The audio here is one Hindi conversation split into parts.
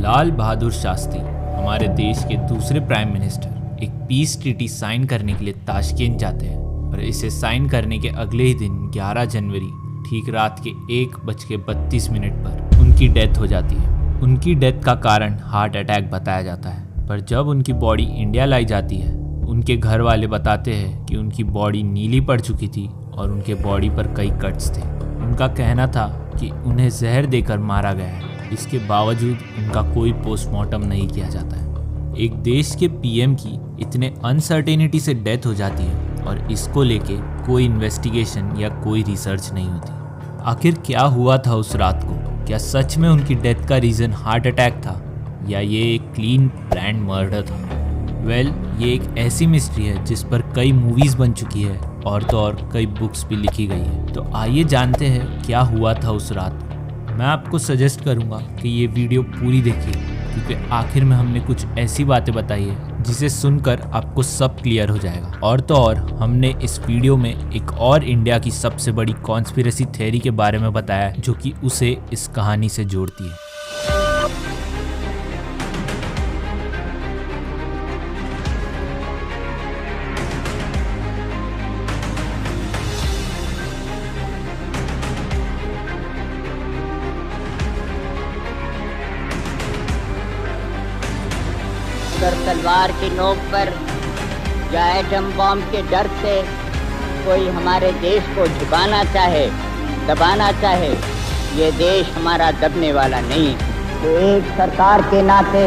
लाल बहादुर शास्त्री हमारे देश के दूसरे प्राइम मिनिस्टर एक पीस ट्रीटी साइन करने के लिए ताशकेंत जाते हैं और इसे साइन करने के अगले ही दिन 11 जनवरी ठीक रात के 1:32 पर उनकी डेथ हो जाती है। उनकी डेथ का कारण हार्ट अटैक बताया जाता है, पर जब उनकी बॉडी इंडिया लाई जाती है उनके घर वाले बताते हैं कि उनकी बॉडी नीली पड़ चुकी थी और उनके बॉडी पर कई कट्स थे। उनका कहना था कि उन्हें जहर देकर मारा गया है। इसके बावजूद उनका कोई पोस्टमार्टम नहीं किया जाता है। एक देश के पीएम की इतने अनसर्टेनिटी से डेथ हो जाती है और इसको लेके कोई इन्वेस्टिगेशन या कोई रिसर्च नहीं होती। आखिर क्या हुआ था उस रात को? क्या सच में उनकी डेथ का रीज़न हार्ट अटैक था या ये एक क्लीन प्लान्ड मर्डर था? ये एक ऐसी मिस्ट्री है जिस पर कई मूवीज़ बन चुकी है और तो और कई बुक्स भी लिखी गई है। तो आइए जानते हैं क्या हुआ था उस रात को। मैं आपको सजेस्ट करूंगा कि ये वीडियो पूरी देखिए, क्योंकि आखिर में हमने कुछ ऐसी बातें बताई है जिसे सुनकर आपको सब क्लियर हो जाएगा। और तो और हमने इस वीडियो में एक और इंडिया की सबसे बड़ी कॉन्स्पिरेसी थ्योरी के बारे में बताया है जो कि उसे इस कहानी से जोड़ती है। अगर तलवार की नोक पर या एटम बॉम्ब के डर से कोई हमारे देश को झुकाना चाहे, दबाना चाहे, ये देश हमारा दबने वाला नहीं है। तो एक सरकार के नाते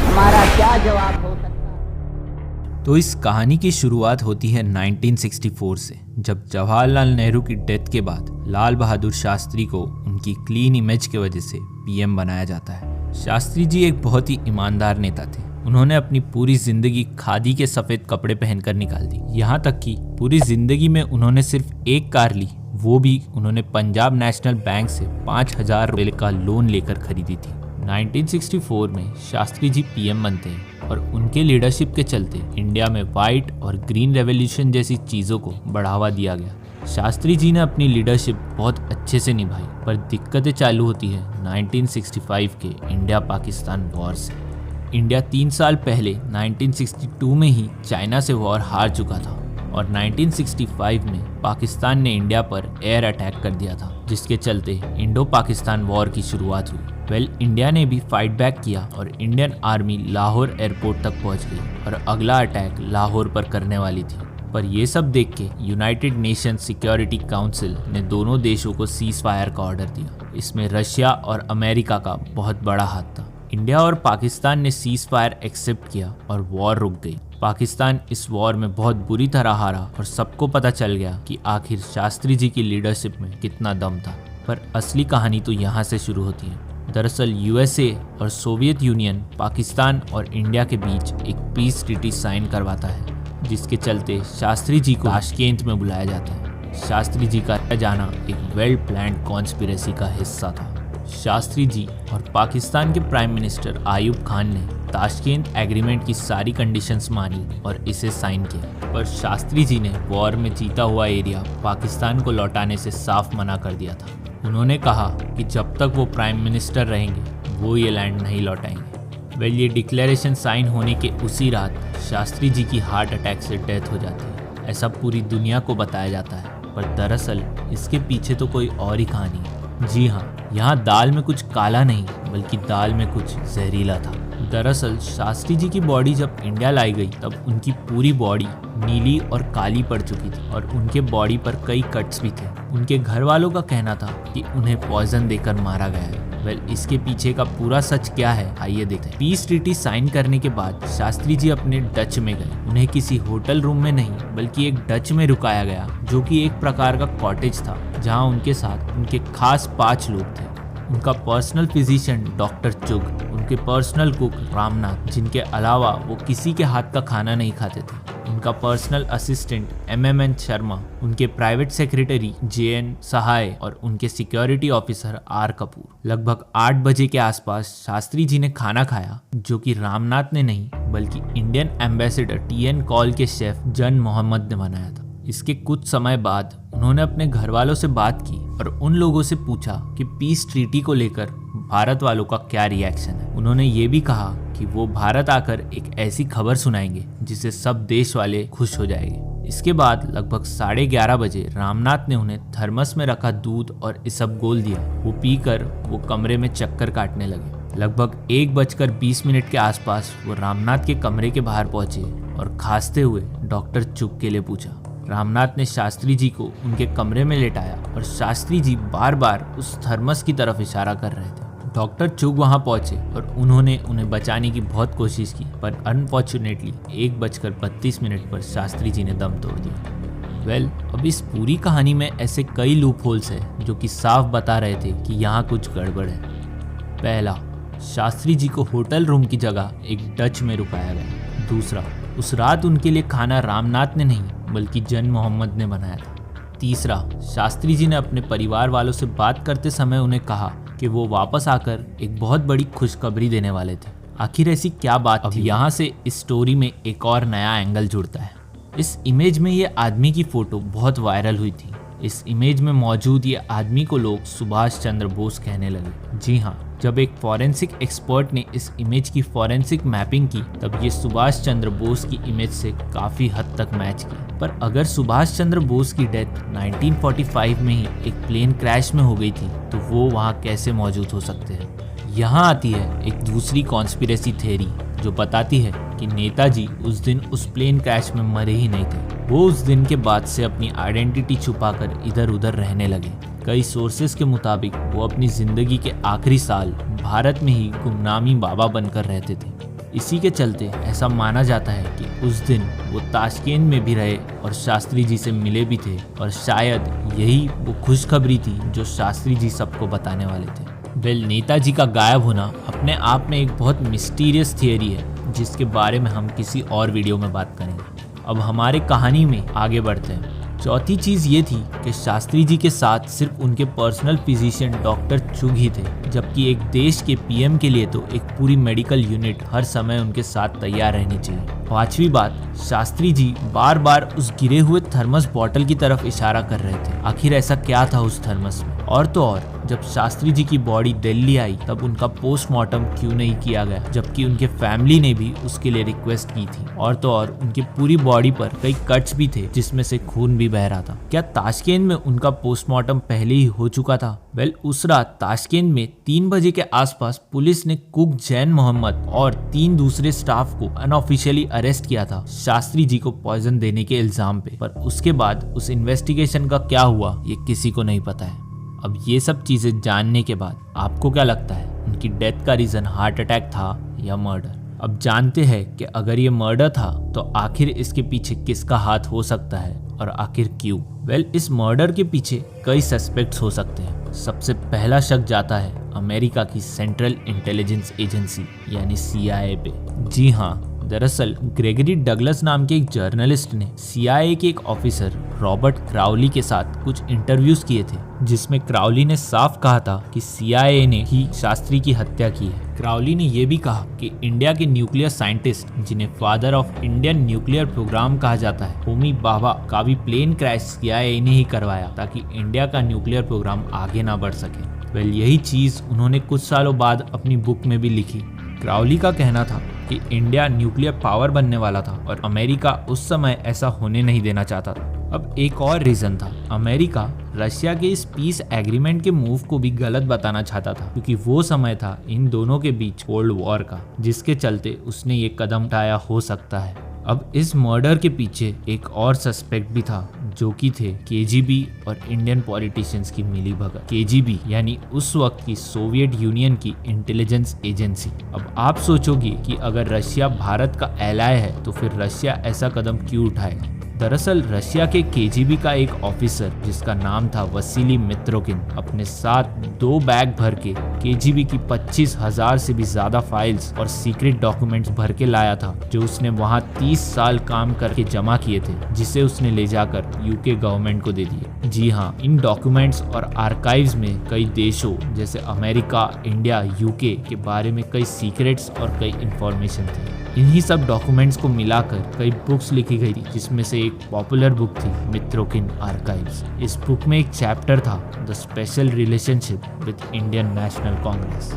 हमारा क्या जवाब हो सकता है? तो इस कहानी की शुरुआत होती है 1964 से, जब जवाहरलाल नेहरू की डेथ के बाद लाल बहादुर शास्त्री को उनकी क्लीन इमेज की वजह से पीएम बनाया जाता है। शास्त्री जी एक बहुत ही ईमानदार नेता थे। उन्होंने अपनी पूरी जिंदगी खादी के सफेद कपड़े पहनकर निकाल दी। यहाँ तक कि पूरी जिंदगी में उन्होंने सिर्फ एक कार ली, वो भी उन्होंने पंजाब नेशनल बैंक से 5,000 रुपये का लोन लेकर खरीदी थी। 1964 में शास्त्री जी पीएम बनते हैं और उनके लीडरशिप के चलते इंडिया में व्हाइट और ग्रीन रेवोल्यूशन जैसी चीज़ों को बढ़ावा दिया गया। शास्त्री जी ने अपनी लीडरशिप बहुत अच्छे से निभाई, पर दिक्कतें चालू होती है 1965 के इंडिया पाकिस्तान वॉर से। इंडिया 3 साल पहले 1962 में ही चाइना से वॉर हार चुका था और 1965 में पाकिस्तान ने इंडिया पर एयर अटैक कर दिया था, जिसके चलते इंडो पाकिस्तान वॉर की शुरुआत हुई। इंडिया ने भी फाइट बैक किया और इंडियन आर्मी लाहौर एयरपोर्ट तक पहुंच गई और अगला अटैक लाहौर पर करने वाली थी। पर यह सब देख के यूनाइटेड नेशन सिक्योरिटी काउंसिल ने दोनों देशों को सीज फायर का ऑर्डर दिया। इसमें रशिया और अमेरिका का बहुत बड़ा हाथ था। इंडिया और पाकिस्तान ने सीज फायर एक्सेप्ट किया और वॉर रुक गई। पाकिस्तान इस वॉर में बहुत बुरी तरह हारा और सबको पता चल गया कि आखिर शास्त्री जी की लीडरशिप में कितना दम था। पर असली कहानी तो यहाँ से शुरू होती है। दरअसल यूएसए और सोवियत यूनियन पाकिस्तान और इंडिया के बीच एक पीस ट्रीटी साइन करवाता है, जिसके चलते शास्त्री जी को ताशकेंत में बुलाया जाता है। शास्त्री जी का जाना एक वेल प्लान्ड कॉन्स्पिरेसी का हिस्सा था। शास्त्री जी और पाकिस्तान के प्राइम मिनिस्टर आयूब खान ने ताशकेंत एग्रीमेंट की सारी कंडीशंस मानी और इसे साइन किया, पर शास्त्री जी ने वॉर में जीता हुआ एरिया पाकिस्तान को लौटाने से साफ मना कर दिया था। उन्होंने कहा कि जब तक वो प्राइम मिनिस्टर रहेंगे वो ये लैंड नहीं लौटाएंगे। ये डिक्लेरेशन साइन होने के उसी रात शास्त्री जी की हार्ट अटैक से डेथ हो जाती है। ऐसा पूरी दुनिया को बताया जाता है, पर दरअसल इसके पीछे तो कोई और ही कहानी है। जी हाँ, यहाँ दाल में कुछ काला नहीं बल्कि दाल में कुछ जहरीला था। दरअसल शास्त्री जी की बॉडी जब इंडिया लाई गई तब उनकी पूरी बॉडी नीली और काली पड़ चुकी थी और उनके बॉडी पर कई कट्स भी थे। उनके घर वालों का कहना था कि उन्हें पॉइजन देकर मारा गया है। इसके पीछे का पूरा सच क्या है, आइए देखते हैं। पीस ट्रीटी साइन करने के बाद शास्त्री जी अपने डच में गए। उन्हें किसी होटल रूम में नहीं बल्कि एक डच में रुकाया गया, जो कि एक प्रकार का कॉटेज था, जहां उनके साथ उनके खास 5 लोग थे। उनका पर्सनल फिजिशियन डॉक्टर चुग, उनके पर्सनल कुक रामनाथ, जिनके अलावा वो किसी के हाथ का खाना नहीं खाते थे, उनका पर्सनल असिस्टेंट MMN शर्मा, उनके प्राइवेट सेक्रेटरी JN सहाय और उनके सिक्योरिटी ऑफिसर R कपूर। लगभग 8 बजे के आसपास शास्त्री जी ने खाना खाया, जो कि रामनाथ ने नहीं बल्कि इंडियन एम्बेसडर TN कॉल के शेफ जन मोहम्मद ने बनाया था। इसके कुछ समय बाद उन्होंने अपने घर वालों से बात की और उन लोगों से पूछा कि पीस ट्रीटी को लेकर भारत वालों का क्या रिएक्शन है। उन्होंने ये भी कहा कि वो भारत आकर एक ऐसी खबर सुनाएंगे जिससे सब देश वाले खुश हो जाएंगे। इसके बाद लगभग 11:30 बजे रामनाथ ने उन्हें थर्मस में रखा दूध और इसबगोल दिया। वो पीकर वो कमरे में चक्कर काटने लगे। लगभग 1:20 के आसपास वो रामनाथ के कमरे के बाहर पहुंचे और खांसते हुए डॉक्टर चुग के लिए पूछा। रामनाथ ने शास्त्री जी को उनके कमरे में लेटाया और शास्त्री जी बार बार उस थर्मस की तरफ इशारा कर रहे थे। डॉक्टर चुग वहां पहुंचे और उन्होंने उन्हें बचाने की बहुत कोशिश की, पर अनफॉर्चुनेटली 1:32 पर शास्त्री जी ने दम तोड़ दिया। अब इस पूरी कहानी में ऐसे कई लूप होल्स हैं जो कि साफ बता रहे थे कि यहाँ कुछ गड़बड़ है। पहला, शास्त्री जी को होटल रूम की जगह एक डच में रुकाया गया। दूसरा, उस रात उनके लिए खाना रामनाथ ने नहीं बल्कि जन मोहम्मद ने बनाया था। तीसरा, शास्त्री जी ने अपने परिवार वालों से बात करते समय उन्हें कहा कि वो वापस आकर एक बहुत बड़ी खुशखबरी देने वाले थे। आखिर ऐसी क्या बात थी? अब यहाँ से इस स्टोरी में एक और नया एंगल जुड़ता है। इस इमेज में ये आदमी की फोटो बहुत वायरल हुई थी। इस इमेज में मौजूद ये आदमी को लोग सुभाष चंद्र बोस कहने लगे। जी हाँ, जब एक फॉरेंसिक एक्सपर्ट ने इस इमेज की फॉरेंसिक मैपिंग की तब ये सुभाष चंद्र बोस की इमेज से काफी हद तक मैच की। पर अगर सुभाष चंद्र बोस की डेथ 1945 में ही एक प्लेन क्रैश में हो गई थी तो वो वहाँ कैसे मौजूद हो सकते हैं? यहाँ आती है एक दूसरी कॉन्स्पिरेसी थ्योरी जो बताती है कि नेताजी उस दिन उस प्लेन क्रैश में मरे ही नहीं थे। वो उस दिन के बाद से अपनी आइडेंटिटी छुपाकर इधर उधर रहने लगे। कई सोर्सेस के मुताबिक वो अपनी जिंदगी के आखिरी साल भारत में ही गुमनामी बाबा बनकर रहते थे। इसी के चलते ऐसा माना जाता है कि उस दिन वो ताशकेंत में भी रहे और शास्त्री जी से मिले भी थे और शायद यही वो खुशखबरी थी जो शास्त्री जी सबको बताने वाले थे। नेताजी का गायब होना अपने आप में एक बहुत मिस्टीरियस थियरी है जिसके बारे में हम किसी और वीडियो में बात करेंगे। अब हमारे कहानी में आगे बढ़ते हैं। चौथी चीज ये थी कि शास्त्री जी के साथ सिर्फ उनके पर्सनल फिजिशियन डॉक्टर चुग ही थे, जबकि एक देश के पीएम के लिए तो एक पूरी मेडिकल यूनिट हर समय उनके साथ तैयार रहनी चाहिए। पांचवी बात, शास्त्री जी बार बार उस गिरे हुए थर्मस बॉटल की तरफ इशारा कर रहे थे। आखिर ऐसा क्या था उस थर्मस में? और तो और जब शास्त्री जी की बॉडी दिल्ली आई तब उनका पोस्टमार्टम क्यों नहीं किया गया, जबकि उनके फैमिली ने भी उसके लिए रिक्वेस्ट की थी। और तो और उनकी पूरी बॉडी पर कई कट्स भी थे जिसमें से खून भी बह रहा था। क्या ताशकेंत में उनका पोस्टमार्टम पहले ही हो चुका था? उस रात ताशकेंत में 3 बजे के आसपास पुलिस ने कुक जैन मोहम्मद और 3 दूसरे स्टाफ को अनऑफिशियली अरेस्ट किया था शास्त्री जी को पॉइजन देने के इल्जाम पे। पर उसके बाद उस इन्वेस्टिगेशन का क्या हुआ ये किसी को नहीं पता है। अब ये सब चीजें जानने के बाद आपको क्या लगता है, उनकी डेथ का रीजन हार्ट अटैक था या मर्डर? अब जानते हैं कि अगर ये मर्डर था तो आखिर इसके पीछे किसका हाथ हो सकता है और आखिर क्यों? इस मर्डर के पीछे कई सस्पेक्ट्स हो सकते हैं। सबसे पहला शक जाता है अमेरिका की सेंट्रल इंटेलिजेंस एजेंसी यानी CIA पे। जी हाँ, दरअसल ग्रेगरी डगलस नाम के एक जर्नलिस्ट ने CIA के एक ऑफिसर रॉबर्ट क्राउली के साथ कुछ इंटरव्यूज किए थे जिसमें क्राउली ने साफ कहा था कि CIA ने ही शास्त्री की हत्या की है। क्राउली ने यह भी कहा कि इंडिया के न्यूक्लियर साइंटिस्ट जिन्हें father of Indian nuclear programme कहा जाता है, होमी भाभा का भी प्लेन क्रैश CIA ने ही करवाया ताकि इंडिया का न्यूक्लियर प्रोग्राम आगे ना बढ़ सके। यही चीज उन्होंने कुछ सालों बाद अपनी बुक में भी लिखी। क्राउली का कहना था कि इंडिया न्यूक्लियर पावर बनने वाला था और अमेरिका उस समय ऐसा होने नहीं देना चाहता था। अब एक और रीजन था, अमेरिका रशिया के इस पीस एग्रीमेंट के मूव को भी गलत बताना चाहता था क्योंकि वो समय था इन दोनों के बीच कोल्ड वॉर का, जिसके चलते उसने ये कदम उठाया हो सकता है। अब इस मर्डर के पीछे एक और सस्पेक्ट भी था जो कि थे KGB और इंडियन पॉलिटिशियंस की मिलीभगत। KGB यानी उस वक्त की सोवियत यूनियन की इंटेलिजेंस एजेंसी। अब आप सोचोगे कि अगर रशिया भारत का एलाय है तो फिर रशिया ऐसा कदम क्यों उठाएगा? दरअसल रशिया के KGB का एक ऑफिसर जिसका नाम था वसीली मित्रोकिन अपने साथ 2 बैग भर के KGB की 25,000 से भी ज्यादा फाइल्स और सीक्रेट डॉक्यूमेंट्स भर के लाया था जो उसने वहां 30 साल काम करके जमा किए थे, जिसे उसने ले जाकर UK गवर्नमेंट को दे दिए। जी हाँ, इन डॉक्यूमेंट्स और आर्काइव्स में कई देशों जैसे अमेरिका, इंडिया, UK के बारे में कई सीक्रेट्स और कई इंफॉर्मेशन थे। इन्हीं सब डॉक्यूमेंट्स को मिलाकर कई बुक्स लिखी गई थी, जिसमें से एक पॉपुलर बुक थी मित्रोकिन आर्काइव्स। इस बुक में एक चैप्टर था the special relationship with Indian national Congress.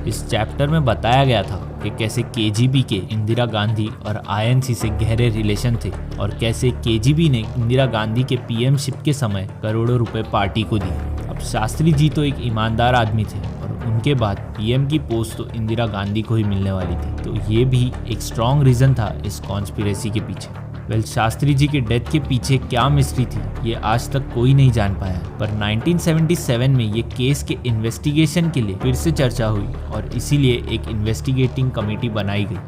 इस चैप्टर में बताया गया था कि कैसे केजीबी के इंदिरा गांधी और आईएनसी से गहरे रिलेशन थे और कैसे केजीबी ने इंदिरा गांधी के पीएमशिप के समय करोड़ों रुपए पार्टी को दिए। अब शास्त्री जी तो एक ईमानदार आदमी थे और उनके बाद पीएम की पोस्ट तो इंदिरा गांधी को ही मिलने वाली थी, तो ये भी एक स्ट्रॉन्ग रीजन था इस कॉन्स्पिरेसी के पीछे। शास्त्री जी के डेथ के पीछे क्या मिस्ट्री थी ये आज तक कोई नहीं जान पाया, पर 1977 में ये केस के इन्वेस्टिगेशन के लिए फिर से चर्चा हुई और इसीलिए एक इन्वेस्टिगेटिंग कमेटी बनाई गई,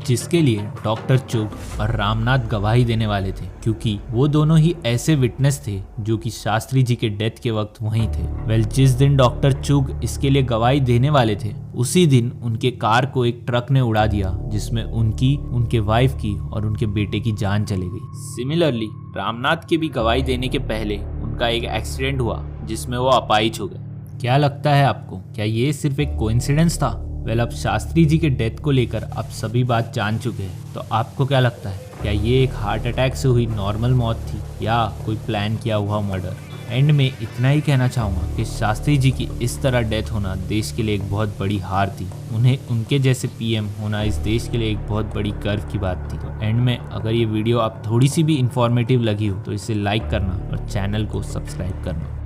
जिसके लिए डॉक्टर चुग और रामनाथ गवाही देने वाले थे, क्योंकि वो दोनों ही ऐसे विटनेस थे जो कि शास्त्री जी के डेथ के वक्त वहीं थे। जिस दिन डॉक्टर चुग इसके लिए गवाही देने वाले थे, उसी दिन उनके कार को एक ट्रक ने उड़ा दिया, जिसमें उनकी, उनके वाइफ की और उनके बेटे की जान चली गई। सिमिलरली रामनाथ के भी गवाही देने के पहले उनका एक एक्सीडेंट हुआ जिसमें वो अपाहिज हो गए। क्या लगता है आपको, क्या ये सिर्फ एक कोइंसिडेंस था? अब शास्त्री जी के डेथ को लेकर आप सभी बात जान चुके हैं, तो आपको क्या लगता है, क्या ये एक हार्ट अटैक से हुई नॉर्मल मौत थी या कोई प्लान किया हुआ मर्डर? एंड में इतना ही कहना चाहूँगा कि शास्त्री जी की इस तरह डेथ होना देश के लिए एक बहुत बड़ी हार थी। उन्हें उनके जैसे पीएम होना इस देश के लिए एक बहुत बड़ी गर्व की बात थी। तो एंड में अगर ये वीडियो आप थोड़ी सी भी इंफॉर्मेटिव लगी हो तो इसे लाइक करना और चैनल को सब्सक्राइब करना।